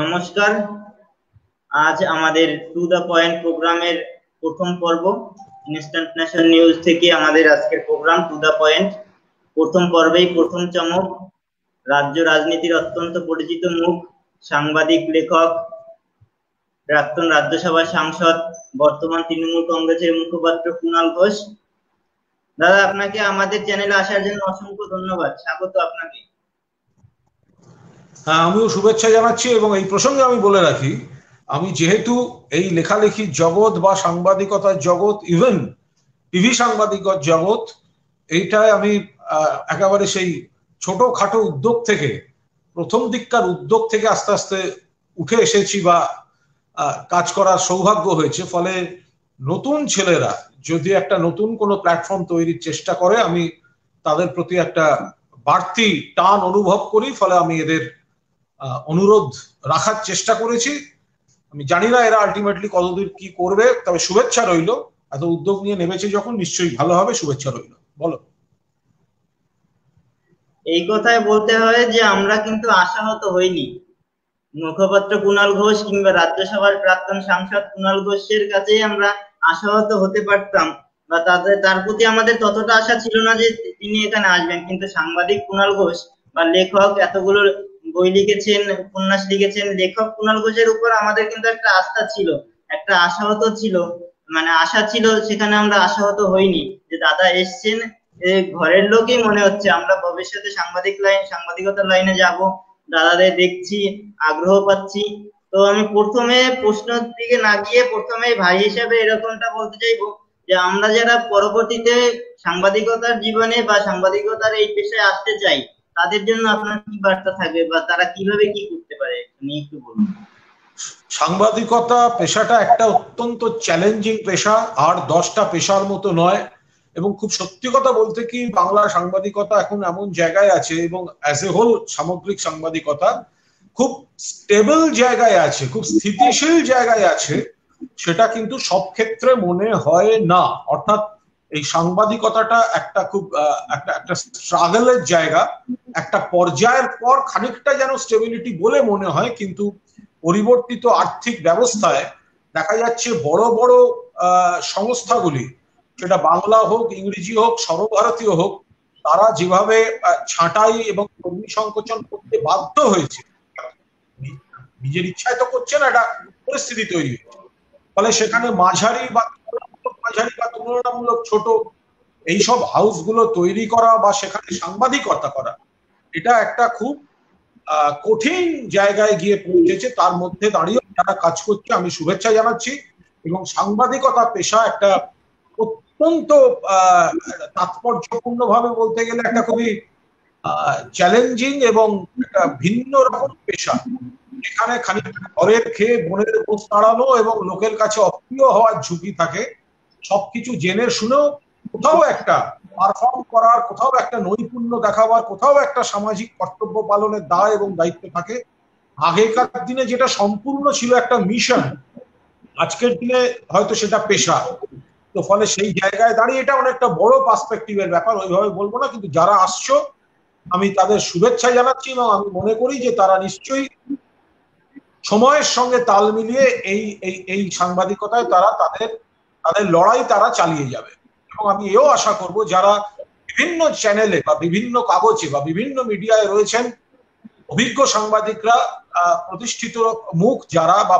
নমস্কার। আজ আমাদের টু দ্য পয়েন্ট প্রোগ্রামের প্রথম পর্ব। ইনস্ট্যান্ট ন্যাশন নিউজ থেকে আমাদের আজকের প্রোগ্রাম টু দ্য পয়েন্ট। প্রথম পর্বেই প্রথম চমক, রাজ্য রাজনীতির অত্যন্ত পরিচিত মুখ, সাংবাদিক, লেখক, প্রাক্তন রাজ্যসভার সাংসদ, বর্তমান তৃণমূল কংগ্রেসের মুখপাত্র কুণাল ঘোষ। দাদা, আপনাকে আমাদের চ্যানেলে আসার জন্য অসংখ্য ধন্যবাদ, স্বাগত আপনাকে। হ্যাঁ, আমিও শুভেচ্ছা জানাচ্ছি এবং এই প্রসঙ্গে আমি বলে রাখি, আমি যেহেতু এই লেখালেখির জগৎ বা সাংবাদিকতার জগৎ, ইভেন টিভি সাংবাদিকতার জগৎ, এইটায় আমি একেবারে সেই ছোটখাটো উদ্যোগ থেকে, প্রথম দিককার উদ্যোগ থেকে আস্তে আস্তে উঠে এসেছি বা কাজ করার সৌভাগ্য হয়েছে। ফলে নতুন ছেলেরা যদি একটা নতুন কোনো প্ল্যাটফর্ম তৈরির চেষ্টা করে, আমি তাদের প্রতি একটা বাড়তি টান অনুভব করি। ফলে আমি এদের অনুরোধ রাখার চেষ্টা করেছি। আমি জানি না এরা আলটিমেটলি কতদূর কি করবে, তবে শুভেচ্ছা রইল। এত উদ্যোগ নিয়ে নেমেছে যখন, নিশ্চয়ই ভালো হবে। শুভেচ্ছা রইল। বলো। এই কথায় বলতে হয় যে আমরা কিন্তু আশাহত হইনি। মুখপাত্র কুণাল ঘোষ কিংবা রাজ্যসভার প্রাক্তন সাংসদ কুণাল ঘোষের কাছেই আমরা আশাহত হতে পারতাম, বা তার প্রতি আমাদের ততটা আশা ছিল না যে তিনি এখানে আসবেন। কিন্তু সাংবাদিক কুণাল ঘোষ বা লেখক, এতগুলো বই লিখেছেন, উপন্যাস লিখেছেন, লেখক কুণাল ঘোষের উপর আমাদের কিন্তু একটা আস্থা ছিল, একটা আশাহত ছিল, মানে আশা ছিল। সেখানে আমরা আশাহত হইনি যে দাদা এসছেন, ঘরের লোকই মনে হচ্ছে। আমরা ভবিষ্যতে সাংবাদিকতার লাইনে যাব, দাদাদের দেখছি, আগ্রহ পাচ্ছি। তো আমি প্রথমে প্রশ্নের দিকে না গিয়ে প্রথমে ভাই হিসেবে এরকমটা বলতে চাইবো যে আমরা যারা পরবর্তীতে সাংবাদিকতার জীবনে বা সাংবাদিকতার এই পেশায় আসতে চাই, তাদের জন্য আপনার কি বার্তা থাকবে বা তারা কিভাবে কি করতে পারে নিয়ে একটু বলুন। সাংবাদিকতা পেশাটা একটা অত্যন্ত চ্যালেঞ্জিং পেশা, আর 10টা পেশার মতো নয়। এবং খুব সত্যি কথা বলতে কি, বাংলা সাংবাদিকতা এখন এমন জায়গায় আছে, এবং অ্যাজ এ হোল সামগ্রিক সাংবাদিকতা খুব স্টেবল জায়গায় আছে, খুব স্থিতিশীল জায়গায় আছে, সেটা কিন্তু সব ক্ষেত্রে মনে হয় না। অর্থাৎ এই সাংবাদিকতাটা একটা খুব একটা স্ট্রাগলের জায়গা। একটা পর্যায়ের পর খানিকটা যেন স্টেবিলিটি বলে মনে হয়, কিন্তু পরিবর্তিত আর্থিক ব্যবস্থায় দেখা যাচ্ছে বড় বড় সংস্থাগুলি, সেটা বাংলা হোক, ইংরেজি হোক, সর্বভারতীয় হোক, তারা যেভাবে ছাঁটাই এবং কর্মী সংকোচন করতে বাধ্য হয়েছে, নিজের ইচ্ছায় তো করছে না, এটা পরিস্থিতি তৈরি হয়েছে। ফলে সেখানে মাঝারি বা তুলনামূলক ছোট এইসব হাউসগুলো তৈরি করা বা সেখানে সাংবাদিকতা করা, এটা একটা খুব কঠিন জায়গায় গিয়ে পৌঁছেছে। তার মধ্যে দাঁড়িয়ে যারা কাজ করছে আমি শুভেচ্ছা জানাচ্ছি। এবং সাংবাদিকতা পেশা একটা অত্যন্ত তাৎপর্যপূর্ণ ভাবে বলতে গেলে একটা খুবই চ্যালেঞ্জিং এবং একটা ভিন্ন রকম পেশা। এখানে খানিকটা ঘরের খেয়ে বনের বোঝ তাড়ানো এবং লোকের কাছে অপ্রিয় হওয়ার ঝুঁকি থাকে। সবকিছু জেনে শুনেও কোথাও একটা পারফর্ম করার, কোথাও একটা নৈপুণ্য দেখাবার, কোথাও একটা সামাজিক কর্তব্য পালনের দায় এবং দায়িত্ব থাকে। আগেকার দিনে যেটা সম্পূর্ণ ছিল একটা মিশন, আজকের দিনে হয়তো সেটা পেশা। তো ফলে সেই জায়গায় দাঁড়িয়ে এটা অনেকটা বড় পার্সপেক্টিভের ব্যাপার, ওইভাবে বলবো না। কিন্তু যারা আসছো আমি তাদের শুভেচ্ছা জানাচ্ছি, এবং আমি মনে করি যে তারা নিশ্চয়ই সময়ের সঙ্গে তাল মিলিয়ে এই এই এই সাংবাদিকতায় তারা তাদের লড়াই তারা চালিয়ে যাবে। এবং আমি এও আশা করব যারা বিভিন্ন চ্যানেলে বা বিভিন্ন কাগজে বা বিভিন্ন মিডিয়ায় রয়েছেন, অভিজ্ঞ সাংবাদিকরা, প্রতিষ্ঠিত মুখ যারা বা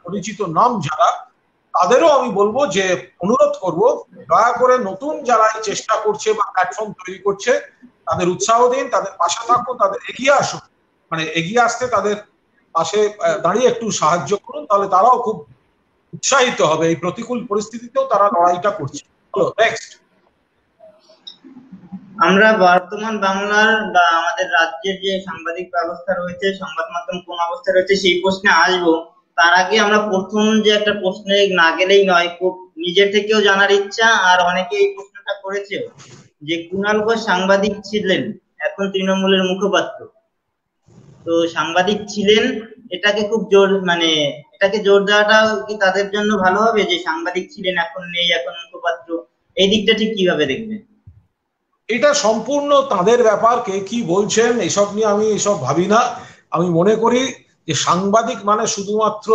পরিচিত নাম যারা, তাদেরও আমি বলবো যে অনুরোধ করব, দয়া করে নতুন যারা এই চেষ্টা করছে বা প্ল্যাটফর্ম তৈরি করছে, তাদের উৎসাহ দিন, তাদের পাশে থাকুন, তাদের এগিয়ে আসুন, মানে এগিয়ে আসতে তাদের পাশে দাঁড়িয়ে একটু সাহায্য করুন। তাহলে তারাও খুব উৎসাহিত হবে। এই প্রতিকূল পরিস্থিতিতেও তারা লড়াইটা করছে। নেক্সট, আমরা বর্তমান বাংলার বা আমাদের রাজ্যের যে সাংবাদিক ব্যবস্থা রয়েছে, সংবাদ মাধ্যম কোন অবস্থায় রয়েছে সেই প্রশ্নে আসবো। তার আগে আমরা প্রথম যে একটা প্রশ্নে না গেলেই নয়, খুব নিজের থেকেও জানার ইচ্ছা, আর অনেকে এই প্রশ্নটা করেছেও, যে কুণাল ঘোষ সাংবাদিক ছিলেন, এখন তৃণমূলের মুখপাত্র। তো সাংবাদিক ছিলেন, এটাকে খুব জোর, মানে এটাকে জোর দেওয়াটা কি তাদের জন্য ভালো হবে যে সাংবাদিক ছিলেন এখন নেই, এখন মুখপাত্র? এই দিকটা ঠিক কিভাবে দেখবেন? এটা সম্পূর্ণ তাদের ব্যাপার, কে কি বলছেন এসব নিয়ে আমি এসব ভাবি না। আমি মনে করি যে সাংবাদিক মানে শুধুমাত্র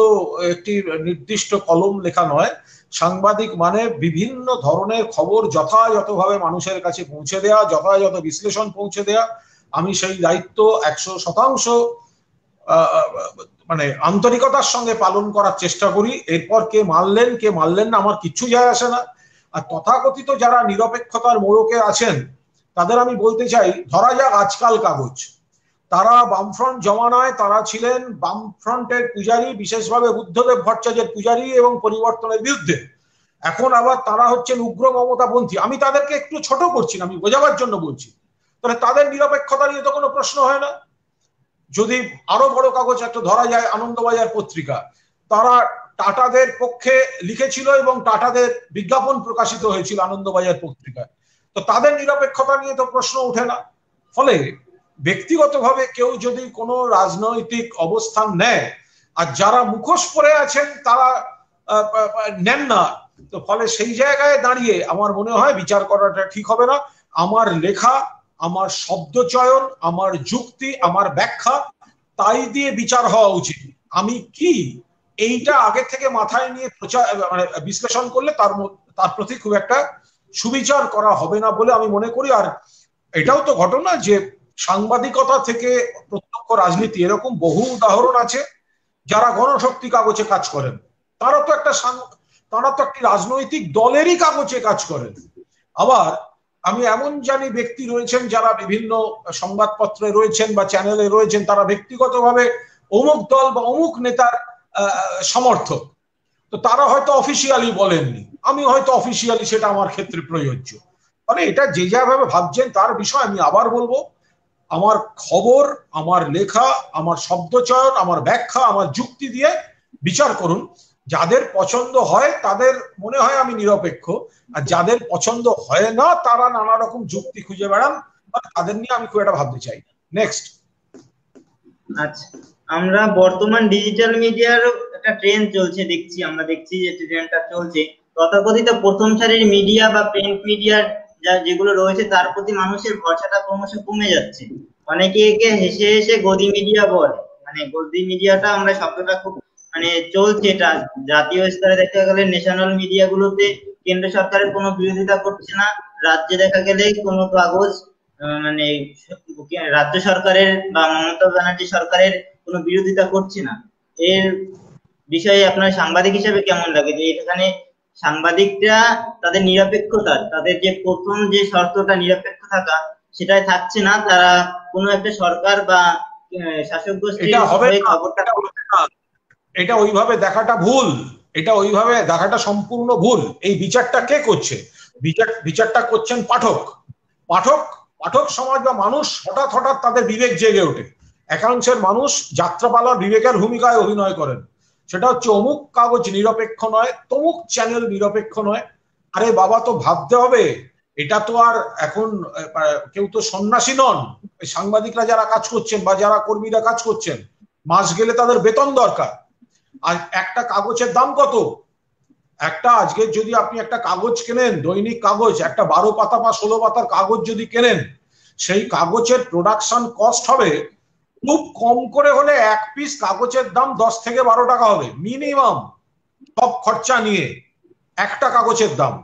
একটি নির্দিষ্ট কলম লেখা নয়, সাংবাদিক মানে বিভিন্ন ধরনের খবর যথাযথভাবে মানুষের কাছে পৌঁছে দেওয়া, যথাযথ বিশ্লেষণ পৌঁছে দেওয়া। আমি সেই দায়িত্ব 100% মানে আন্তরিকতার সঙ্গে পালন করার চেষ্টা করি। এরপর কে মানলেন না আমার কিচ্ছু যায় আসে না। আর তথাকথিত যারা নিরপেক্ষতার মোড়কে আছেন তাদের আমি বলতে চাই, ধরা যাক আজকাল কাগজ, তারা বামফ্রন্ট জমানায় তারা ছিলেন বামফ্রন্টের পূজারী, বিশেষভাবে বুদ্ধদেব ভট্টাচার্যের পূজারী এবং পরিবর্তনের বিরুদ্ধে। এখন আবার তারা হচ্ছেন উগ্র মমতাপন্থী। আমি তাদেরকে একটু ছোট করছি না, আমি বোঝাবার জন্য বলছি। তাহলে তাদের নিরপেক্ষতা নিয়ে তো কোনো প্রশ্ন হয় না। যদি আরো বড় কাগজ একটা ধরা যায় আনন্দবাজার পত্রিকা, তারা টাটাদের পক্ষে লিখেছিল এবং টাটাদের বিজ্ঞাপন প্রকাশিত হয়েছিল আনন্দবাজার পত্রিকায়, তো তাদের নিরপেক্ষতা নিয়ে তো প্রশ্ন ওঠে না। ফলে ব্যক্তিগতভাবে কেউ যদি কোনো রাজনৈতিক অবস্থান নেয় আর যারা মুখোশ পরে আছেন তারা নেন না, তো ফলে সেই জায়গায় দাঁড়িয়ে আমার মনে হয় বিচার করাটা ঠিক হবে না। আমার লেখা, আমার শব্দচয়ন, আমার যুক্তি, আমার ব্যাখ্যা, তাই দিয়ে বিচার হওয়া উচিত। আমি কি এইটা আগে থেকে মাথায় নিয়ে মানে বিশ্লেষণ করলে তার প্রতি খুব একটা সুবিচার করা হবে না বলে আমি মনে করি। আর এটাও তো ঘটনা যে সাংবাদিকতা থেকে প্রত্যক্ষ রাজনীতি, এরকম বহু উদাহরণ আছে যারা গণশক্তি কাগজে কাজ করেন। তারা তো একটি রাজনৈতিক দলেরই কাগজে কাজ করেন। আবার আমি এমন জানি ব্যক্তি রয়েছেন যারা বিভিন্ন সংবাদপত্রে রয়েছেন বা চ্যানেলে রয়েছেন, তারা ব্যক্তিগতভাবে অমুক দল বা অমুক নেতার সমর্থক, তো তারা হয়তো অফিসিয়ালি বলেননি, আমি হয়তো অফিসিয়ালি, সেটা আমার ক্ষেত্রে প্রযোজ্য। মানে এটা যে যাভাবে ভাবছেন তার বিষয়। আমি আবার বলবো, আমার খবর, আমার লেখা, আমার শব্দচয়ন, আমার ব্যাখ্যা, আমার যুক্তি দিয়ে বিচার করুন। যাদের পছন্দ হয় তাদের মনে হয় আমি নিরপেক্ষ, আর যাদের পছন্দ হয় না তারা নানা রকম যুক্তি খুঁজে বেড়ান, তাদের নিয়ে আমি খুব একটা ভাবতে চাই। নেক্সট। আচ্ছা, আমরা বর্তমান ডিজিটাল মিডিয়ার একটা ট্রেন্ড চলছে, আমরা দেখছি যে ট্রেন্ডটা চলছে। তথাকথিত প্রথম সারির মিডিয়া বা প্রিন্ট মিডিয়ার যেগুলো রয়েছে তার প্রতি মানুষের ভরসাটা ক্রমশ কমে যাচ্ছে। অনেকে একে হেসে হেসে গদি মিডিয়া বলে। মানে গদি মিডিয়াটা আমরা শব্দটা খুব মানে চলছে, এটা জাতীয় স্তরে দেখা গেলে ন্যাশনাল মিডিয়া গুলোতে কেন্দ্র সরকারের কোনো বিরোধিতা করছে না, রাজ্যে দেখা গেলে কোনো কাগজ মানে রাজ্য সরকারের বা মমতা ব্যানার্জি সরকারের কোনো বিরোধিতা করছে না। এর বিষয়ে আপনার সাংবাদিক হিসেবে কেমন লাগে যে এখানে সাংবাদিকরা তাদের নিরপেক্ষতা, তাদের যে প্রথম যে শর্তটা নিরপেক্ষ থাকা, সেটাই থাকছে না, তারা কোনো একটা সরকার বা শাসক গোষ্ঠীর হয়ে খবরটা, এটা ওইভাবে দেখাটা ভুল, এটা ওইভাবে দেখাটা সম্পূর্ণ ভুল। এই বিচারটা কে করছে? বিচারটা করছেন পাঠক। পাঠক পাঠক সমাজ বা মানুষ হঠাৎ হঠাৎ তাদের বিবেক জেগে ওঠে। একাংশের মানুষ যাত্রাপালার বিবেকের ভূমিকায় অভিনয় করেন। সেটা হচ্ছে অমুক কাগজ নিরপেক্ষ নয়, তমুক চ্যানেল নিরপেক্ষ নয়। আরে বাবা, তো ভাবতে হবে। এটা তো আর এখন কেউ তো সন্ন্যাসী নন। সাংবাদিকরা যারা কাজ করছেন বা যারা কর্মীরা কাজ করছেন, মাস গেলে তাদের বেতন দরকার। আর একটা কাগজের দাম কত? আজকে যদি আপনি একটা কাগজ কেনেন, দৈনিক কাগজ, একটা 12 পাতা বা 16 পাতার কাগজ যদি কেনেন, সেই কাগজের প্রোডাকশন কস্ট হবে খুব কম করে হলে এক পিস কাগজের দাম 10 থেকে 12 টাকা হবে মিনিমাম, সব খরচা নিয়ে একটা কাগজের দাম।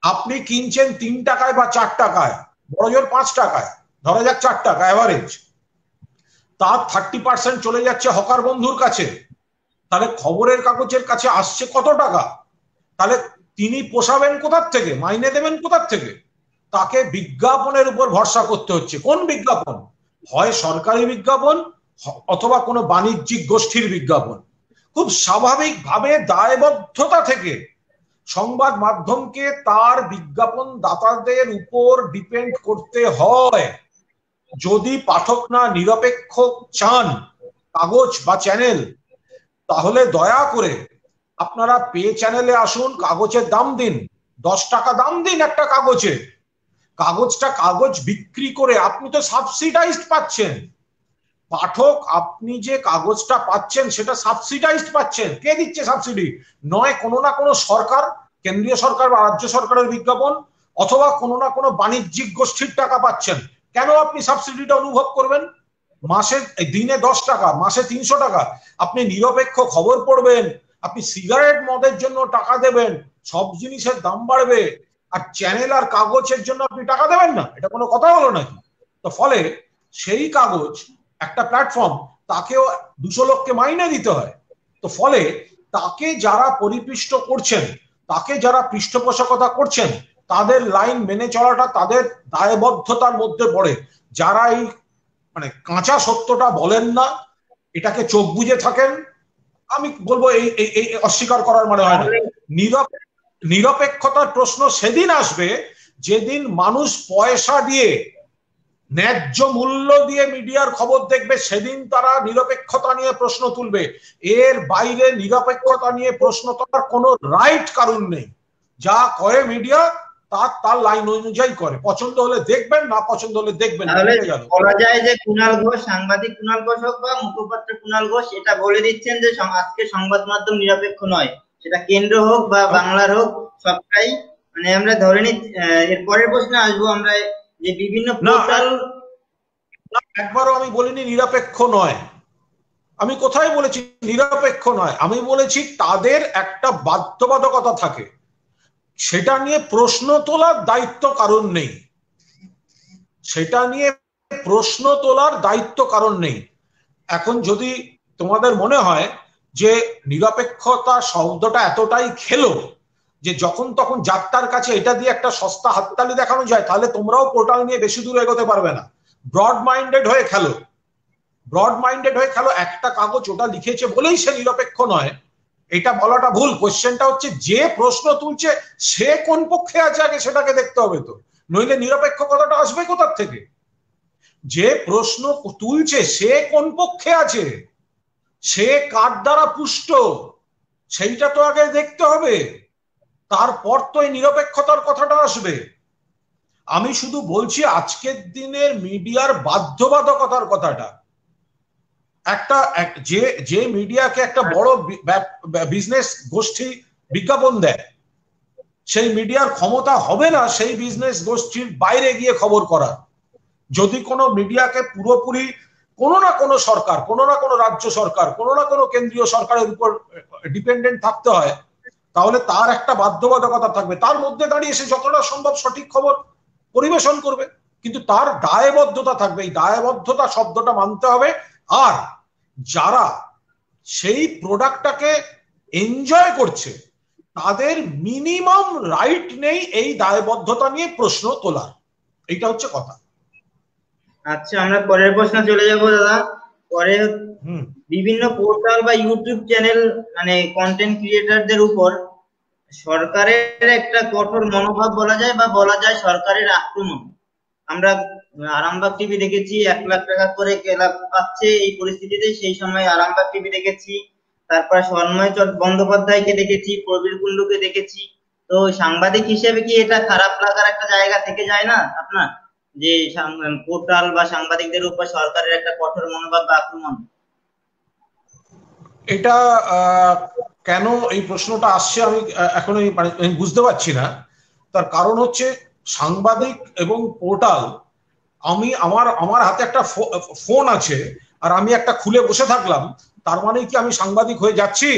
আপনি কিনছেন 3 টাকায় বা 4 টাকায়, বড় জোর 5 টাকায়, ধরা যাক 4 টাকা অ্যাভারেজ, তার 30% চলে যাচ্ছে হকার বন্ধুর কাছে। তাহলে খবরের কাগজের কাছে আসছে কত টাকা? তাহলে তিনি পোষাবেন কোথার থেকে, মাইনে দেবেন কোথার থেকে? তাকে বিজ্ঞাপনের উপর ভরসা করতে হচ্ছে। কোন বিজ্ঞাপন? হয় সরকারি বিজ্ঞাপন অথবা কোনো বাণিজ্যিক গোষ্ঠীর বিজ্ঞাপন। খুব স্বাভাবিকভাবে দায়বদ্ধতা থেকে সংবাদ মাধ্যমকে তার বিজ্ঞাপন দাতাদের উপর ডিপেন্ড করতে হয়। যদি পাঠকরা নিরপেক্ষ চান কাগজ বা চ্যানেল, তাহলে দয়া করে আপনারা পে চ্যানেলে আসুন, কাগজের দাম দিন, 10 টাকা দাম দিন একটা কাগজে। কাগজ বিক্রি করে আপনি তো সাবসিডাইজড পাচ্ছেন। পাঠক, আপনি যে কাগজটা পাচ্ছেন সেটা সাবসিডাইজড পাচ্ছেন। কে দিচ্ছে সাবসিডি? নয় কোনো না কোনো সরকার, কেন্দ্রীয় সরকার বা রাজ্য সরকারের বিজ্ঞাপন, অথবা কোনো না কোনো বাণিজ্যিক গোষ্ঠীর টাকা পাচ্ছেন। কেন আপনি সাবসিডিটা অনুভব করবেন? মাসে দিনে 10 টাকা, মাসে 300 টাকা, আপনি নিরপেক্ষ খবর পড়বেন, আপনি সিগারেট মদের জন্য টাকা দেবেন, সব জিনিসের দাম বাড়বে, আর চ্যানেল আর কাগজের জন্য আপনি টাকা দেবেন না? এটা কোনো কথা হলো নাকি? তো ফলে সেই কাগজ একটা প্ল্যাটফর্ম, তাকেও 200 লোককে মাইনে দিতে হয়। তো ফলে তাকে যারা পরিপিষ্ট করছেন, তাকে যারা পৃষ্ঠপোষকতা করছেন, তাদের লাইন মেনে চলাটা তাদের দায়বদ্ধতার মধ্যে পড়ে। যারা এই মানে কাঁচা সত্যটা বলেন না, এটাকে চোখ বুজে থাকেন, আমি বলবো এই অস্বীকার করার মানে হয় না। নিরপেক্ষতার প্রশ্ন সেদিন আসবে যেদিন মানুষ পয়সা দিয়ে, ন্যায্য মূল্য দিয়ে মিডিয়ার খবর দেখবে, সেদিন তারা নিরপেক্ষতা নিয়ে প্রশ্ন তুলবে। এর বাইরে নিরপেক্ষতা নিয়ে প্রশ্ন তোলার কোনো রাইট কারণ নেই। যা করে মিডিয়া তার লাইন অনুযায়ী করে, পছন্দ হলে দেখবেন, না পছন্দ হলে দেখবেন। বলা যায় যে কুণাল ঘোষ, সাংবাদিক কুণাল ঘোষ হোক বা মুখপাত্র কুণাল ঘোষ, এটা বলে দিচ্ছেন যে আজকে সংবাদ মাধ্যম নিরপেক্ষ নয়, সেটা কেন্দ্র হোক বা বাংলার হোক, সবটাই মানে আমরা ধরে নিচ্ছি। এর পরের প্রশ্নে আসবো আমরা, যে বিভিন্ন পোর্টাল। একবারও আমি বলিনি নিরপেক্ষ নয়, আমি কোথায় বলেছি নিরপেক্ষ নয়? আমি বলেছি তাদের একটা বাধ্যবাধকতা থাকে, সেটা নিয়ে প্রশ্ন তোলার দায়িত্ব কারণ নেই, সেটা নিয়ে প্রশ্ন তোলার দায়িত্ব কারণ নেই। এখন যদি তোমাদের মনে হয় যে নিরপেক্ষতা শব্দটা এতটাই খেলো যে যখন তখন যাত্রার কাছে এটা দিয়ে একটা সস্তা হাততালি দেখানো যায়, তাহলে তোমরাও পোর্টাল নিয়ে বেশি দূর এগোতে পারবে না। ব্রড মাইন্ডেড হয়ে খেলো, ব্রড মাইন্ডেড হয়ে খেলো। একটা কাগজ ওটা লিখেছে বলেই সে নিরপেক্ষ নয়, এটা বলাটা ভুল। কোশ্চেনটা হচ্ছে যে প্রশ্ন তুলছে সে কোন পক্ষে আছে, আগে সেটাকে দেখতে হবে। তো নইলে নিরপেক্ষ কথাটা আসবে কোথার থেকে? যে প্রশ্ন তুলছে সে কোন পক্ষে আছে, সে কার দ্বারা পুষ্ট, সেইটা তো আগে দেখতে হবে, তারপর তো এই নিরপেক্ষতার কথাটা আসবে। আমি শুধু বলছি আজকের দিনের মিডিয়ার বাধ্যবাধকতার কথাটা। একটা যে মিডিয়াকে একটা বড় বিজনেস গোষ্ঠী বিজ্ঞাপন দেয়, সেই মিডিয়ার ক্ষমতা হবে না সেই বিজনেস গোষ্ঠীর বাইরে গিয়ে খবর করা। যদি কোনো মিডিয়াকে পুরোপুরি কোনো না কোনো সরকার, কোনো না কোনো রাজ্য সরকার, কোনো না কোনো কেন্দ্রীয় সরকারের উপর ডিপেন্ডেন্ট থাকতে হয়, তাহলে তার একটা বাধ্যবাধকতা থাকবে, তার মধ্যে দাঁড়িয়ে সে যতটা সম্ভব সঠিক খবর পরিবেশন করবে, কিন্তু তার দায়বদ্ধতা থাকবে। এই দায়বদ্ধতা শব্দটা মানতে হবে। আর যারা সেই প্রোডাক্টটাকে এনজয় করছে, তাদের মিনিমাম রাইট নেই এই দায়বদ্ধতা নিয়ে প্রশ্ন তোলার। এইটা হচ্ছে কথা। আচ্ছা, আমরা পরের প্রশ্ন চলে যাব দাদা। পরে বিভিন্ন পোর্টাল বা ইউটিউব চ্যানেল মানে কন্টেন্ট ক্রিয়েটরদের উপর সরকারের একটা কঠোর মনোভাব বলা যায়, বা বলা যায় সরকারের আক্রমণ। আমরা আরামবাগ টিভি দেখেছি 1 লাখ টাকা করে ক্লাব পাচ্ছে এই পরিস্থিতিতে, সেই সময় আরামবাগ টিভি দেখেছি, তারপর স্বর্ণময় বন্দ্যোপাধ্যায়কে দেখেছি, প্রবীর কুণ্ডুকে দেখেছি। তো সাংবাদিক হিসেবে কি এটা খারাপ লাগার একটা জায়গা থেকে যায় না আপনার, যে পোর্টাল বা সাংবাদিকদের উপর সরকারের একটা কঠোর মনোভাব বা আক্রমণ? এটা কেন এই প্রশ্নটা আসছে আমি এখনো বুঝতে পারছি না। তার কারণ হচ্ছে সাংবাদিক এবং পোর্টাল, আমি আমার হাতে একটা ফোন আছে আর আমি একটা খুলে বসে থাকলাম, তার মানে কি আমি সাংবাদিক হয়ে যাচ্ছি?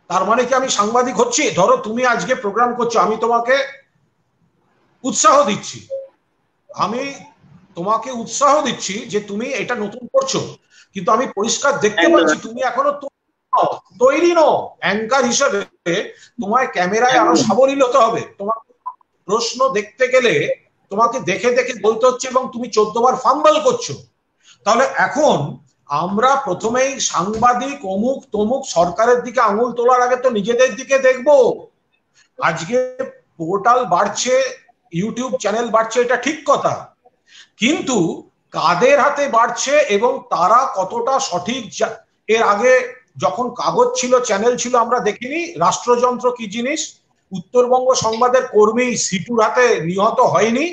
তার মানে কি আমি সাংবাদিক হচ্ছি? ধরো তুমি আজকে প্রোগ্রাম করছো, আমি তোমাকে উৎসাহ দিচ্ছি, আমি তোমাকে উৎসাহ দিচ্ছি যে তুমি এটা নতুন করছো, কিন্তু আমি পরিষ্কার দেখতে পাচ্ছি তুমি এখনো তৈরি নও অ্যাঙ্কার হিসেবে। তোমায় ক্যামেরায় আরো সাবলীল হতে হবে, তোমার প্রশ্ন দেখতে গেলে তোমাকে দেখে দেখে বলতে হচ্ছে, এবং তুমি 14 বার ফাম্বল করছো। তাহলে এখন আমরা প্রথমেই সাংবাদিক অমুক তমুক সরকারের দিকে আঙুল তোলার আগে তো নিজেদের দিকে দেখবো। আজকে পোর্টাল বাড়ছে, ইউটিউব চ্যানেল বাড়ছে, এটা ঠিক কথা, কিন্তু কাদের হাতে বাড়ছে এবং তারা কতটা সঠিক? এর আগে যখন কাগজ ছিল, চ্যানেল ছিল, আমরা দেখিনি রাষ্ট্রযন্ত্র কি জিনিস। উত্তরবঙ্গ সংবাদের কর্মী সিটুর হাতে নিহত হয়নি,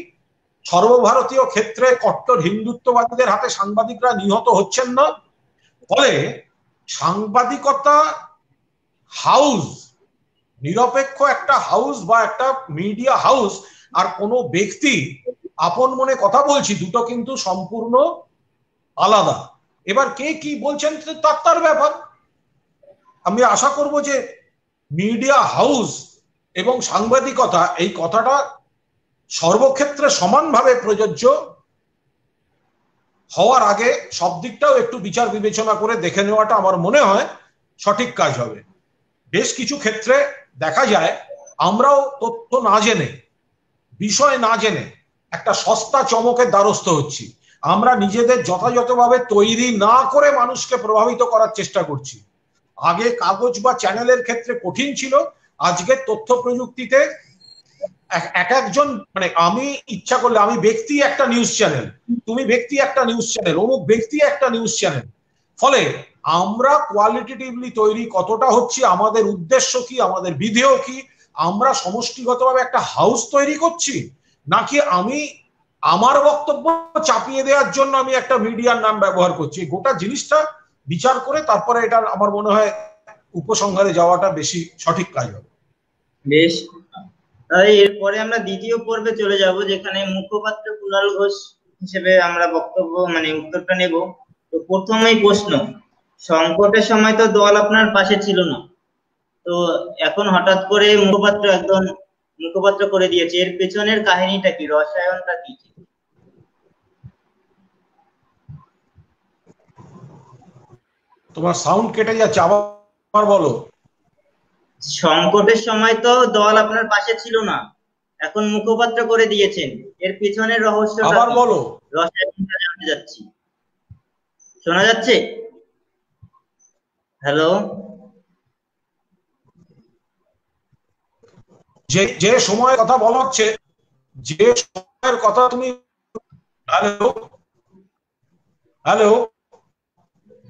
সর্বভারতীয় ক্ষেত্রে কট্টর হিন্দুত্ববাদীদের হাতে সাংবাদিকরা নিহত হচ্ছেন না। ফলে সাংবাদিকতা হাউস, নিরপেক্ষ একটা হাউস বা একটা মিডিয়া হাউস, আর কোনো ব্যক্তি আপন মনে কথা বলছি, দুটো কিন্তু সম্পূর্ণ আলাদা। এবার কে কি বলছেন তার ব্যাপার। আমি আশা করব যে মিডিয়া হাউস এবং সাংবাদিকতা এই কথাটা সর্বক্ষেত্রে সমানভাবে প্রযোজ্য হওয়ার আগে সব দিকটাও একটু বিচার বিবেচনা করে দেখে নেওয়াটা আমার মনে হয় সঠিক কাজ হবে। বেশ কিছু ক্ষেত্রে দেখা যায় আমরাও তথ্য না জেনে, বিষয় না জেনে একটা সস্তা চমকের দ্বারস্থ হচ্ছি। আমরা নিজেদের যথাযথভাবে তৈরি না করে মানুষকে প্রভাবিত করার চেষ্টা করছি। আগে কাগজ বা চ্যানেলের ক্ষেত্রে কঠিন ছিল, আজকে তথ্য প্রযুক্তিতে এক একজন, মানে আমি ইচ্ছা করলে, আমি ব্যক্তি একটা নিউজ চ্যানেল, তুমি ব্যক্তি একটা নিউজ চ্যানেল, অমুক ব্যক্তি একটা নিউজ চ্যানেল। ফলে আমরা কোয়ালিটেটিভলি তৈরি কতটা হচ্ছি, আমাদের উদ্দেশ্য কি, আমাদের বিধেয় কি, আমরা সমষ্টিগতভাবে একটা হাউস তৈরি করছি, নাকি আমি আমার বক্তব্য চাপিয়ে দেওয়ার জন্য আমি একটা মিডিয়ার নাম ব্যবহার করছি। গোটা জিনিসটা বিচার করে তারপরে এটা আমার মনে হয় উপসংহারে যাওয়াটা বেশি সঠিক কাজ হবে। বেশ, এরপরে আমরা দ্বিতীয় পর্বে চলে যাব, যেখানে মুখপাত্র কুণাল ঘোষ হিসেবে আমরা বক্তব্য মানে উত্তরটা নেব। তো প্রথমেই প্রশ্ন, সংকটের সময় তো দল আপনার পাশে ছিল না, তো এখন হঠাৎ করে মুখপাত্র করে দিয়েছে, এর পেছনের কাহিনীটা কি, রসায়নটা কি? তোমার সাউন্ড কেটে যাচ্ছে, আবার বলো। সংকটের সময় তো দল আপনার পাশে ছিল না, এখন মুখপাত্র করে দিয়েছেন, এর পিছনের রহস্যটা আবার বলো। রসায়নটা জানতে যাচ্ছি। শোনা যাচ্ছে? হ্যালো? যে সময়ের কথা বলা হচ্ছে, যে সময়ের কথা তুমি, হ্যালো হ্যালো,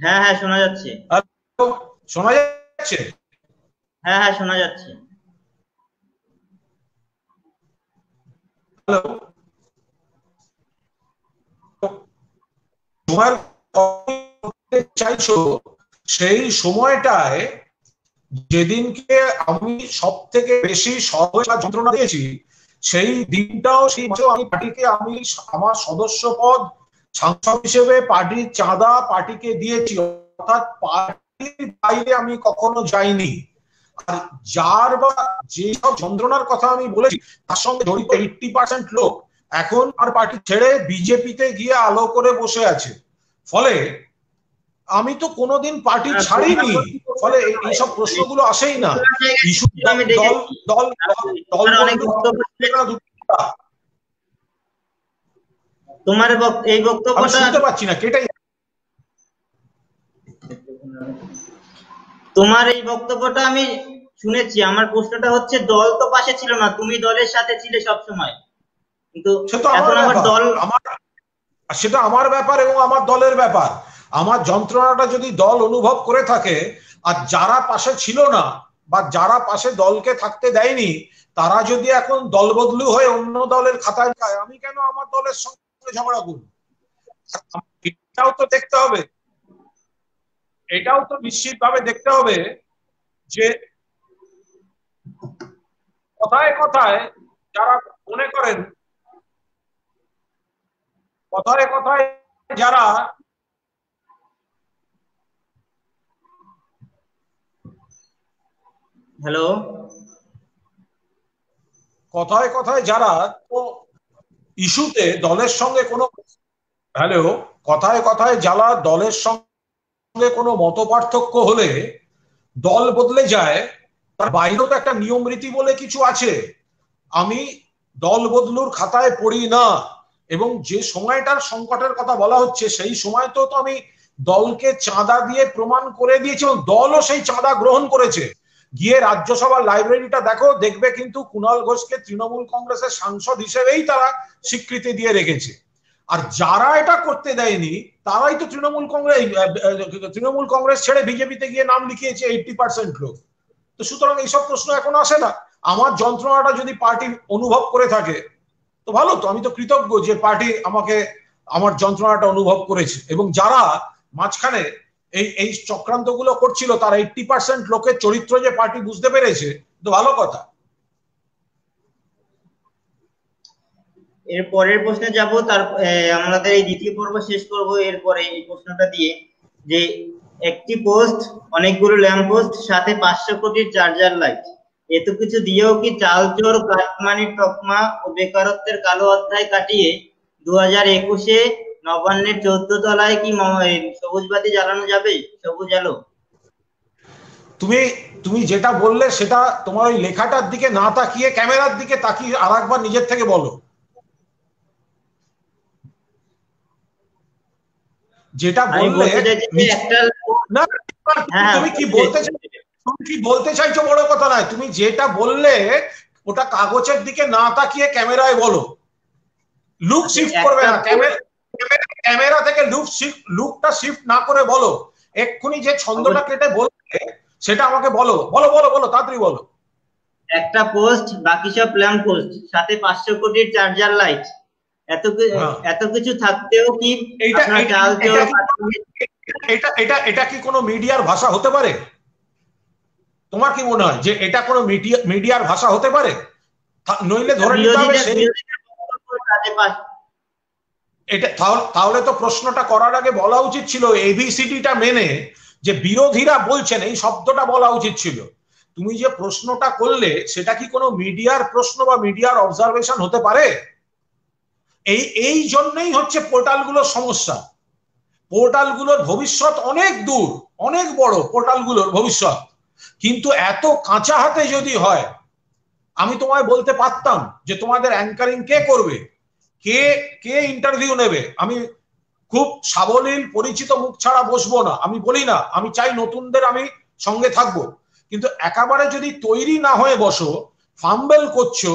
হ্যাঁ হ্যাঁ শোনা যাচ্ছে। হ্যালো, শোনা যাচ্ছে? হ্যাঁ হ্যাঁ শোনা যাচ্ছে। হ্যালো, সময়ের চাইছো সেই সময়টায় যেদিনকে আমি সব থেকে বেশি যন্ত্রণা দিয়েছি, সেই দিনটাও সেই মাসেও আমি পার্টিকে, আমি আমার সদস্য পদ সাংসদ হিসেবে পার্টির চাঁদা পার্টিকে দিয়েছি, অর্থাৎ পার্টির বাইরে আমি কখনো যাইনি। আর যার বা যেসব যন্ত্রণার কথা আমি বলেছি তার সঙ্গে জড়িত 80% লোক এখন আর পার্টি ছেড়ে বিজেপিতে গিয়ে আলো করে বসে আছে। ফলে আমি তো কোনোদিন পার্টি ছাড়িনি, ফলে এইসব প্রশ্নগুলো আসেই না। ইস্যু দল তোমার এই বক্তব্যটা শুনতে পাচ্ছি না, কেটাই। তোমার এই বক্তব্যটা আমি শুনেছি, আমার প্রশ্নটা হচ্ছে, দল তো পাশে ছিল না, তুমি দলের সাথে ছিলে সবসময়, কিন্তু এখন আবার দল, সেটা আমার ব্যাপার এবং আমার দলের ব্যাপার। আমার যন্ত্রণাটা যদি দল অনুভব করে থাকে, আর যারা পাশে ছিল না বা যারা পাশে দলকে থাকতে দেয়নি তারা যদি এখন দল বদলু হয়ে অন্য দলের খাতায় খায়, আমি কেন আমার দলের সঙ্গে ঝগড়া করব? এটাও তো দেখতে হবে, এটাও তো নিশ্চিতভাবে দেখতে হবে যে কথায় কথায় যারা মনে করেন, কথায় কথায় যারা, হ্যালো, কথায় কথায় যারা তো ইস্যুতে দলের সঙ্গে কোনো, হ্যালো, কথায় কথায় যারা দলের সঙ্গে কোনো মত পার্থক্য হলে দল বদলে যায়, তার বাইরেও তো একটা নিয়ম রীতি বলে কিছু আছে। আমি দল বদলুর খাতায় পড়ি না, এবং যে সময়টার সংকটের কথা বলা হচ্ছে সেই সময় তো আমি দলকে চাঁদা দিয়ে প্রমাণ করে দিয়েছি এবং দলও সেই চাঁদা গ্রহণ করেছে। গিয়ে রাজ্যসভার লাইব্রেরিটা দেখো, দেখবে কিন্তু কুণাল ঘোষকে তৃণমূল কংগ্রেসের সাংসদ হিসেবেই তারা স্বীকৃতি দিয়ে রেখেছে। আর যারা এটা করতে দেয়নি তারাই তো তৃণমূল কংগ্রেস ছেড়ে বিজেপিতে গিয়ে নাম লিখিয়েছে 80% লোক। তো সুতরাং এইসব প্রশ্ন এখন আসে না। আমার যন্ত্রণাটা যদি পার্টি অনুভব করে থাকে তো ভালো, তো আমি তো কৃতজ্ঞ যে পার্টি আমাকে আমার যন্ত্রণাটা অনুভব করেছে, এবং যারা মাঝখানে এই চক্রান্তগুলো করছিল তার 80% লোকের চরিত্র যে পার্টি বুঝতে পেরেছে, তো ভালো কথা। এর পরের প্রশ্নে যাব, আমাদের এই দ্বিতীয় পর্ব শেষ করব এরপরে এই প্রশ্নটা দিয়ে, যে একটি পোস্ট, অনেকগুলো ল্যাম্প পোস্ট, সাথে 500 কোটির চার্জার লাইট, এত কিছু দিয়েও কি চাল চোর, কাটমানির তকমা ও বেকারত্বের কালো অধ্যায় কাটিয়ে 2021-এ নবান্নের 14 তলায় কি সবুজ বাতি জ্বালানো যাবে, সবুজ আলো? তুমি তুমি যেটা বললে সেটা তোমার ওই লেখাটার দিকে না তাকিয়ে ক্যামেরার দিকে তাকিয়ে আরেকবার নিজের থেকে বলো। যেটা বললে না, তুমি কি বলতে তুমি কি বলতে চাইছো বড় কথা নয়, তুমি যেটা বললে ওটা কাগজের দিকে না তাকিয়ে ক্যামেরায় বলো। লুক শিফট করবে না, ক্যামেরা থেকে লুকটা শিফট না করে বলো। এক্ষুনি যে ছন্দটা কেটে বললে সেটা আমাকে বলো, বলো বলো বলো, তাড়াতাড়ি বলো। একটা পোস্ট, বাকি সব ল্যাম্প পোস্ট, সাথে 500 কোটির চার্জার লাইট, এত কিছু থাকতেও কি এটা কি কোনো মিডিয়ার ভাষা হতে পারে? তোমার কি মনে হয় যে এটা কোনো মিডিয়ার ভাষা হতে পারে? নইলে ধরে নিতে হবে এটা। তাহলে তো প্রশ্নটা করার আগে বলা উচিত ছিল এবিসিডিটা মেনে, যে বিরোধীরা বলছেন, এই শব্দটা বলা উচিত ছিল। তুমি যে প্রশ্নটা করলে সেটা কি কোনো মিডিয়ার প্রশ্ন বা মিডিয়ার অবজারভেশন হতে পারে? এই জন্যই হচ্ছে পোর্টালগুলোর সমস্যা। পোর্টালগুলোর ভবিষ্যৎ অনেক দূর, অনেক বড় পোর্টালগুলোর ভবিষ্যৎ, কিন্তু এত কাঁচা হাতে যদি হয়, আমি তোমায় বলতে পারতাম যে তোমাদের অ্যাঙ্কারিং কে করবে, কে কে ইন্টারভিউ নেবে। আমি খুব সাবলীল পরিচিত মুখ ছাড়া বসবো না, আমি বলি না, আমি চাই নতুনদের আমি সঙ্গে থাকবো, কিন্তু একেবারে যদি তৈরি না হয়ে বসো, ফাম্বেল করছো,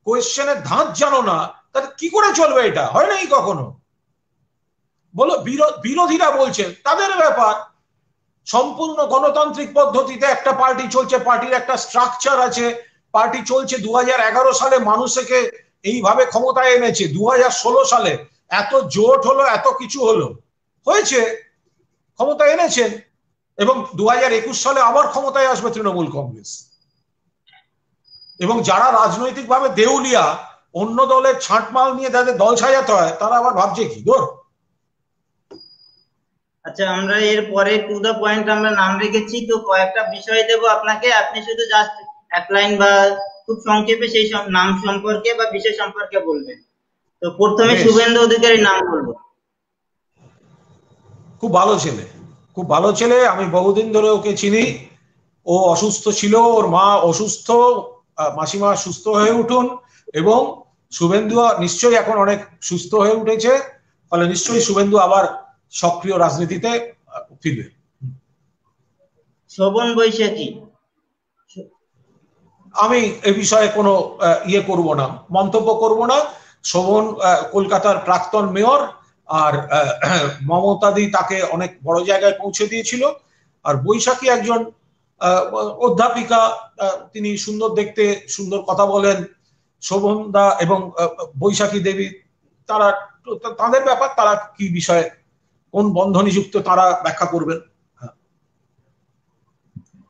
কোয়েশ্চেনের ধাঁচ জানো না, তাহলে কি করে চলবে? এটা হয় নাই কখনো। বলো, বিরোধীরা বলছে তাদের ব্যাপার, সম্পূর্ণ গণতান্ত্রিক পদ্ধতিতে একটা পার্টি চলছে, পার্টির একটা স্ট্রাকচার আছে, পার্টি চলছে। 2011 সালে মানুষকে এইভাবে ক্ষমতায় এনেছে, 2016 সালে এত জোট হলো, এত কিছু হলো, হয়েছে, ক্ষমতা এনেছেন, এবং 2021 সালে আবার ক্ষমতায় আসবে তৃণমূল কংগ্রেস। এবং যারা রাজনৈতিকভাবে দেউলিয়া, অন্য দলের ছাঁটমাল নিয়ে তাদের দল সাজাতে হয়, তারা আবার ভাবছে কি দূর। আচ্ছা, আমরা এর পরে টু দা পয়েন্ট আমরা নাম রেখেছি, তো কয়েকটা বিষয় দেব আপনাকে, আপনি শুধু জাস্ট এক লাইন বা খুব সংক্ষেপে সেই সব নাম সম্পর্কে বা বিষয় সম্পর্কে বলবেন। তো প্রথমে শুভেন্দু অধিকারীর নাম বলবো। খুব ভালো ছেলে, খুব ভালো ছেলে, আমি বহুদিন ধরে ওকে চিনি। ও অসুস্থ ছিল, ওর মা অসুস্থ, মাসিমা সুস্থ হয়ে উঠুন, এবং শুভেন্দু নিশ্চয়ই এখন অনেক সুস্থ হয়ে উঠেছে, ফলে নিশ্চয়ই শুভেন্দু আবার সক্রিয় রাজনীতিতে ফিরবে। শোভন বৈশাখী, আমি এ বিষয়ে কোনো ইয়ে করব না, মন্তব্য করব না। শোভন কলকাতার প্রাক্তন মেয়র, আর মমতাদি তাকে অনেক বড় জায়গায় পৌঁছে দিয়েছিল। আর বৈশাখী একজন অধ্যাপিকা, তিনি সুন্দর দেখতে, সুন্দর কথা বলেন। শোভন দা এবং বৈশাখী দেবী, তারা তাদের ব্যাপার, তারা কি বিষয়ে কোন বন্ধনে যুক্ত তারা ব্যাখ্যা করবেন।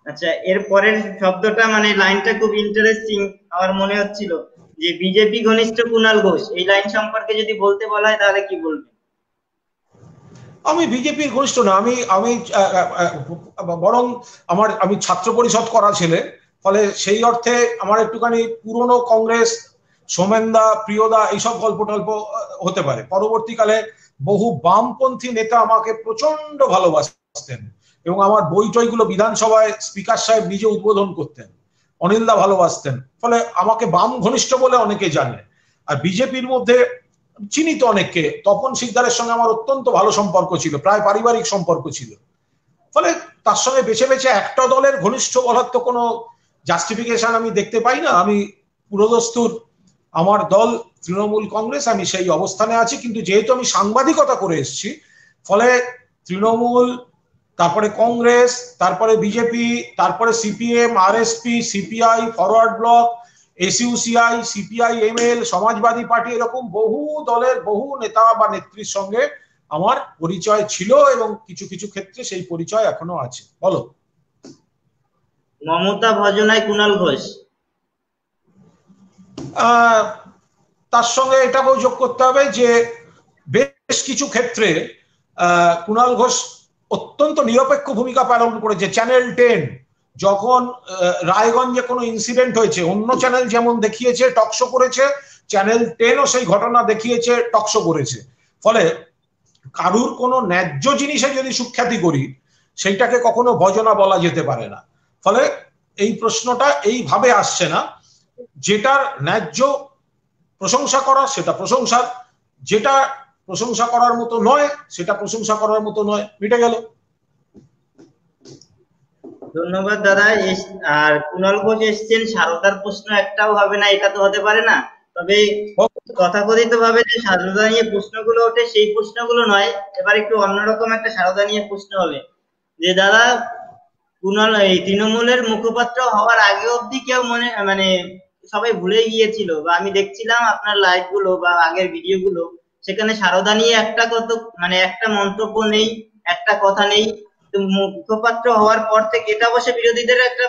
আচ্ছা, এর পরের শব্দটা মানে লাইনটা খুব ইন্টারেস্টিং আমার মনে হচ্ছিল, যে বিজেপি ঘনিষ্ঠ কুণাল ঘোষ, এই লাইন সম্পর্কে যদি বলতে বলা হয় তাহলে কি বলবেন? আমি বিজেপির ঘনিষ্ঠ না, আমি আমি বরং আমি ছাত্র পরিষদ করা ছেলে, ফলে সেই অর্থে আমার একটুখানি পুরনো কংগ্রেস, সোমেনদা, প্রিয়দা, এইসব গল্প টল্প হতে পারে। পরবর্তীকালে বহু বামপন্থী নেতা আমাকে প্রচন্ড ভালোবাসতেন, এবং আমার বই টইগুলো বিধানসভায় স্পিকার সাহেব নিজে উদ্বোধন করতেন, অনিলদা ভালোবাসতেন, ফলে আমাকে বাম ঘনিষ্ঠ বলে অনেকে জানে। আর বিজেপির মধ্যে চিনি তো অনেককে, তপন শিকদারের সঙ্গে আমার অত্যন্ত ভালো সম্পর্ক ছিল, প্রায় পারিবারিক সম্পর্ক ছিল, ফলে তার সঙ্গে বেছে বেছে একটা দলের ঘনিষ্ঠ বলার তো কোনো জাস্টিফিকেশন আমি দেখতে পাই না। আমি পুরোদস্তুর, আমার দল তৃণমূল কংগ্রেস, আমি সেই অবস্থানে আছি। কিন্তু যেহেতু আমি সাংবাদিকতা করে এসেছি, ফলে তৃণমূল, তারপরে কংগ্রেস, তারপরে বিজেপি, তারপরে CPM, RSP, CPI, forward block, SUCI, CPI ML, Samajwadi party, এরকম বহু দলের বহু নেতা বা নেত্রীর সঙ্গে আমার পরিচয় ছিল, এবং কিছু কিছু ক্ষেত্রে সেই পরিচয় এখনো আছে। বলো। মমতা ভজনায় কুণাল ঘোষ, তার সঙ্গে এটাকেও যোগ করতে হবে যে বেশ কিছু ক্ষেত্রে কুণাল ঘোষ অত্যন্ত নিরপেক্ষ ভূমিকা পালন করেছে। চ্যানেল 10 যখন রায়গঞ্জে কোনো ইনসিডেন্ট হয়েছে, অন্য চ্যানেল যেমন দেখিয়েছে টকশো করেছে, চ্যানেল 10ও সেই ঘটনা দেখিয়েছে টকশো করেছে। ফলে কারুর কোনো ন্যায্য জিনিসে যদি সুখ্যাতি করি সেইটাকে কখনো ভজনা বলা যেতে পারে না। ফলে এই প্রশ্নটা এইভাবে আসছে না, যেটার ন্যায্য প্রশংসা করা সেটা প্রশংসার, যেটা প্রশংসা করার মতো নয় সেটা প্রশংসা করার মতো নয়, মিটে গেল। ধন্যবাদ দাদা। আর কুণাল ঘোষ এসছেন, সারদার প্রশ্ন একটাও হবে না এটা তো হতে পারে না। তবে তথাকথিত ভাবে যে সারদা নিয়ে প্রশ্নগুলো ওঠে সেই প্রশ্নগুলো নয়, এবার একটু অন্যরকম একটা সারদা নিয়ে প্রশ্ন হবে যে দাদা কুণাল এই তৃণমূলের মুখপাত্র হওয়ার আগে অব্দি কেউ মানে সবাই ভুলে গিয়েছিল, বা আমি দেখছিলাম আপনার লাইভ গুলো বা আগের ভিডিও গুলো, সেখানে সারদা নিয়ে একটা কত মানে একটা মন্তব্য নেই, একটা কথা নেই। মুখপাত্র হওয়ার পর থেকে এটা অবশ্য বিরোধীদের একটা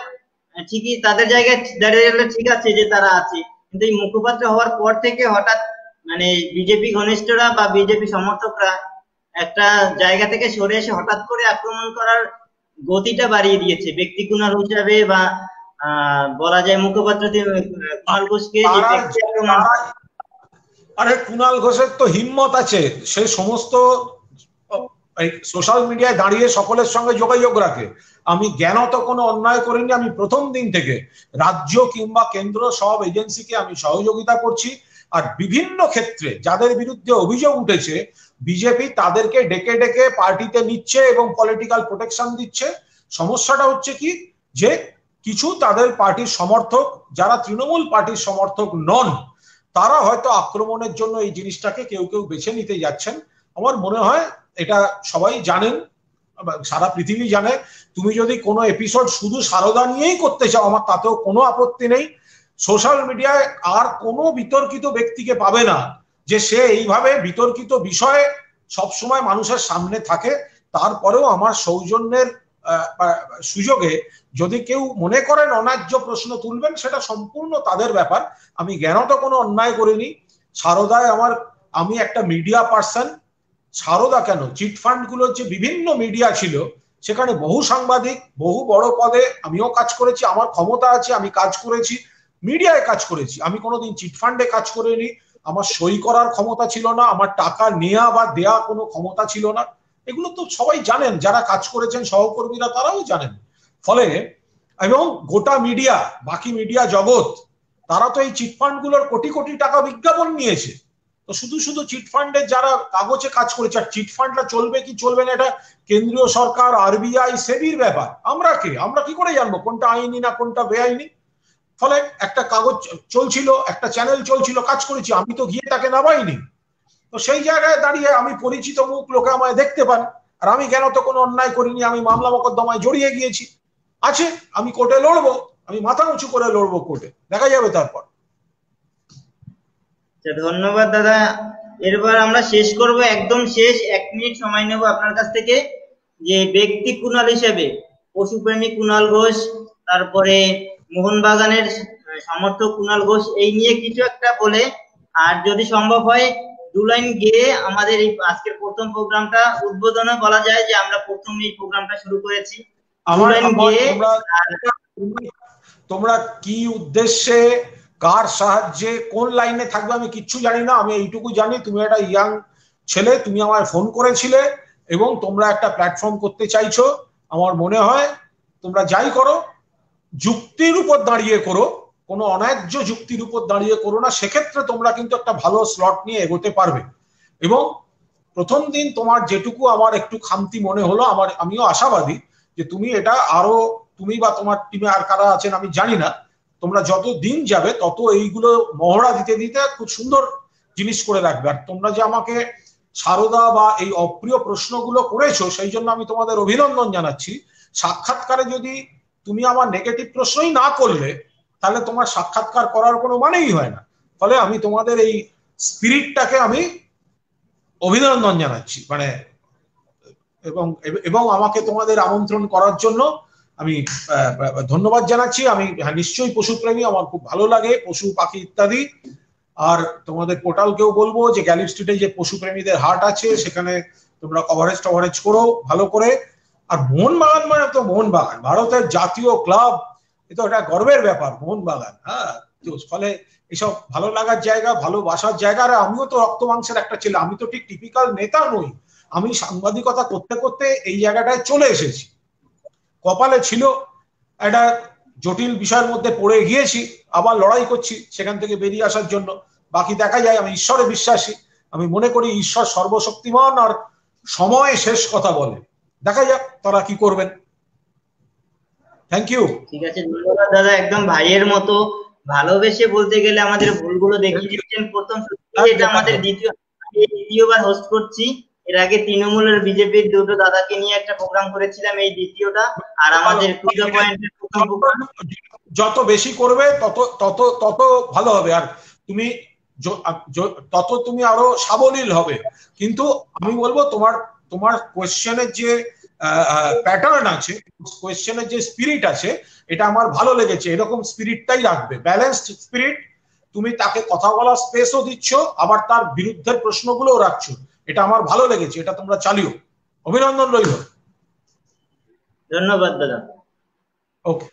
ঠিকই তাদের জায়গায় দাঁড়িয়ে গেলে ঠিক আছে যে তারা আছে, কিন্তু এই মুখপাত্র হওয়ার পর থেকে হঠাৎ মানে বিজেপি ঘনিষ্ঠরা বা বিজেপি সমর্থকরা একটা জায়গা থেকে সরে এসে হঠাৎ করে আক্রমণ করার গতিটা বাড়িয়ে দিয়েছে ব্যক্তি কুণাল হিসাবে, বা বলা যায় মুখপাত্র কুণাল ঘোষকে। আরে কুণাল ঘোষের তো হিম্মত আছে, সে সমস্ত সোশ্যাল মিডিয়ায় দাঁড়িয়ে সকলের সঙ্গে যোগাযোগ রাখে। আমি জ্ঞানত কোনো অন্যায় করিনি, আমি প্রথম দিন থেকে রাজ্য কিংবা কেন্দ্র সব এজেন্সিকে আমি সহযোগিতা করছি। আর বিভিন্ন ক্ষেত্রে যাদের বিরুদ্ধে অভিযোগ উঠেছে বিজেপি তাদেরকে ডেকে ডেকে পার্টিতে নিচ্ছে এবং পলিটিক্যাল প্রোটেকশন দিচ্ছে। সমস্যাটা হচ্ছে কি যে কিছু তাদের পার্টির সমর্থক যারা তৃণমূল পার্টির সমর্থক নন তারা হয়তো আক্রমণের জন্য এই জিনিসটাকে কেউ কেউ বেছে নিতে যাচ্ছেন। আমার মনে হয় এটা সবাই জানেন, সারা পৃথিবী জানে। তুমি যদি কোনো এপিসোড শুধু সারদা নিয়েই করতে চাও আমার তাতেও কোনো আপত্তি নেই। সোশ্যাল মিডিয়ায় আর কোনো বিতর্কিত ব্যক্তিকে পাবে না যে সে এইভাবে বিতর্কিত বিষয়ে সবসময় মানুষের সামনে থাকে। তারপরেও আমার সৌজন্যের সুযোগে যদি কেউ মনে করেন অন্যায্য প্রশ্ন তুলবেন সেটা সম্পূর্ণ তাদের ব্যাপার। আমি জ্ঞানত কোনো অন্যায় করিনি। সারদায় আমি একটা মিডিয়া পার্সন। সারদা কেন, চিটফান্ড গুলোর যে বিভিন্ন মিডিয়া ছিল সেখানে বহু সাংবাদিক বহু বড় পদে আমিও কাজ করেছি, আমার ক্ষমতা আছে, আমি কাজ করেছি, মিডিয়ায় কাজ করেছি। আমি কোনোদিন চিটফান্ডে কাজ করিনি, আমার সই করার ক্ষমতা ছিল না, আমার টাকা নেওয়া বা দেয়া কোনো ক্ষমতা ছিল না। এগুলো তো সবাই জানেন, যারা কাজ করেছেন সহকর্মীরা তারাও জানেন। ফলে এবং গোটা মিডিয়া বাকি মিডিয়া জগৎ তারা তো এই চিটফান্ড গুলোর কোটি কোটি টাকা বিজ্ঞাপন নিয়েছে। তো শুধু শুধু চিটফান্ডের যারা কাগজে কাজ করেছে, আর চিটফান্ডটা চলবে কি চলবে না এটা কেন্দ্রীয় সরকার, আরবিআই, সেবির ব্যাপার। আমরা কি করে জানবো কোনটা আইনি না কোনটা বেআইনি? ফলে একটা কাগজ চলছিল, একটা চ্যানেল চলছিল, কাজ করেছি, আমি তো গিয়ে তাকে নামাইনি। তো সেই জায়গায় দাঁড়িয়ে আমি পরিচিত মুখ, লোকে আমায় দেখতে পান। আর আমি কেন তো কোনো অন্যায় করিনি, আমি মামলা মোকদ্দমায় জড়িয়ে গিয়েছি, আছে, আমি কোর্টে লড়বো, আমি মাথা উঁচু করে লড়বো কোর্টে, দেখা যাবে তারপর। ধন্যবাদ দাদা। এরপর আমরা শেষ করব, একদম শেষ 1 মিনিট সময় নেব আপনার কাছ থেকে। যে ব্যক্তি কুণাল হিসেবে পশুপ্রেমী কুণাল ঘোষ, তারপরে মোহনবাগানের সমর্থক কুণাল ঘোষ, এই নিয়ে কিছু একটা বলে, আর যদি সম্ভব হয় 2 লাইন গেয়ে আমাদের এই আজকের প্রথম প্রোগ্রামটা উদ্বোধনে বলা যায় যে আমরা প্রথম এই প্রোগ্রামটা শুরু করেছি। তোমরা কি উদ্দেশ্যে, কার সাহায্যে, কোন লাইনে থাকবে আমি কিচ্ছু জানি না। আমি এইটুকু জানি তুমি একটা ইয়াং ছেলে, তুমি আমায় ফোন করেছিলে এবং তোমরা একটা প্ল্যাটফর্ম করতে চাইছো। আমার মনে হয় তোমরা যাই করো যুক্তির উপর দাঁড়িয়ে করো, কোনো অন্যায্য যুক্তির উপর দাঁড়িয়ে করো না। সেক্ষেত্রে তোমরা কিন্তু একটা ভালো স্লট নিয়ে এগোতে পারবে। এবং প্রথম দিন তোমার যেটুকু আমার একটু খামতি মনে হলো, আমিও আশাবাদী যে তুমি এটা আরো, তুমি বা তোমার টিমে আর কারা আছেন আমি জানি না, তোমরা যত দিন যাবে তত এইগুলো মহড়া দিতে দিতে খুব সুন্দর জিনিস করে রাখবে। আর তোমরা যে আমাকে সারদা বা এই অপ্রিয় প্রশ্নগুলো করেছো সেই জন্য আমি তোমাদের অভিনন্দন জানাচ্ছি। সাক্ষাৎকারে যদি তুমি আমার নেগেটিভ প্রশ্নই না করলে তাহলে তোমার সাক্ষাৎকার করার কোনো মানেই হয় না। ফলে আমি তোমাদের এই স্পিরিটটাকে আমি অভিনন্দন জানাচ্ছি, মানে এবং আমাকে তোমাদের আমন্ত্রণ করার জন্য আমি ধন্যবাদ জানাচ্ছি। আমি নিশ্চয়ই পশুপ্রেমী, আমার খুব ভালো লাগে পশু পাখি ইত্যাদি। আর তোমাদের পোর্টালকেও বলবো যে গ্যালিফ স্ট্রিটে যে পশুপ্রেমীদের হাট আছে সেখানে তোমরা কভারেজ করো ভালো করে। আর মোহনবাগান মানে তো মোহনবাগান, ভারতের জাতীয় ক্লাব, এ তো এটা গর্বের ব্যাপার মোহনবাগান। হ্যাঁ, ফলে এসব ভালো লাগার জায়গা, ভালোবাসার জায়গা। আর আমিও তো রক্ত মাংসের একটা ছেলে, আমি তো ঠিক টিপিক্যাল নেতা নই, আমি সাংবাদিকতা করতে করতে এই জায়গাটায় চলে এসেছি। কপালে ছিল, একটা জটিল বিষয়ের মধ্যে পড়ে গিয়েছি, আবার লড়াই করছি সেখান থেকে বেরিয়ে আসার জন্য। বাকি দেখা যায়, আমি ঈশ্বরে বিশ্বাসী, আমি মনে করি ঈশ্বর সর্বশক্তিমান আর সময় শেষ কথা বলে। দেখা যাক তারা কি করবেন। Thank you. ঠিক আছে, ধন্যবাদ দাদা, একদম ভাইয়ের মতো ভালোবেসে বলতে গেলে আমাদের ভুলগুলো দেখিয়ে দিচ্ছেন। প্রথম সত্যি এটা আমাদের দ্বিতীয়বার হোস্ট করছি। এর আগে তৃণমূলের বিজেপির দুটো দাদাকে নিয়ে একটা প্রোগ্রাম করেছিলাম, এই দ্বিতীয়টা। আর আমাদের টু দ্য পয়েন্টের প্রথম প্রোগ্রাম। যত বেশি করবে তত তত তত ভালো হবে, আর তুমি তত তুমি আরো সাবলীল হবে। কিন্তু আমি বলবো তোমার তোমার কোয়েশ্চেনের যে প্যাটার্ন আছে, কোয়েশ্চেনের যে স্পিরিট আছে, এটা আমার ভালো লেগেছে। এরকম স্পিরিটটাই রাখবে, ব্যালেন্সড স্পিরিট। তুমি তাকে কথা বলার স্পেসও দিচ্ছ, আবার তার বিরুদ্ধের প্রশ্নগুলোও রাখছো, এটা আমার ভালো লেগেছে। এটা তোমরা চালিও, অভিনন্দন রইল। ধন্যবাদ দাদা। ওকে।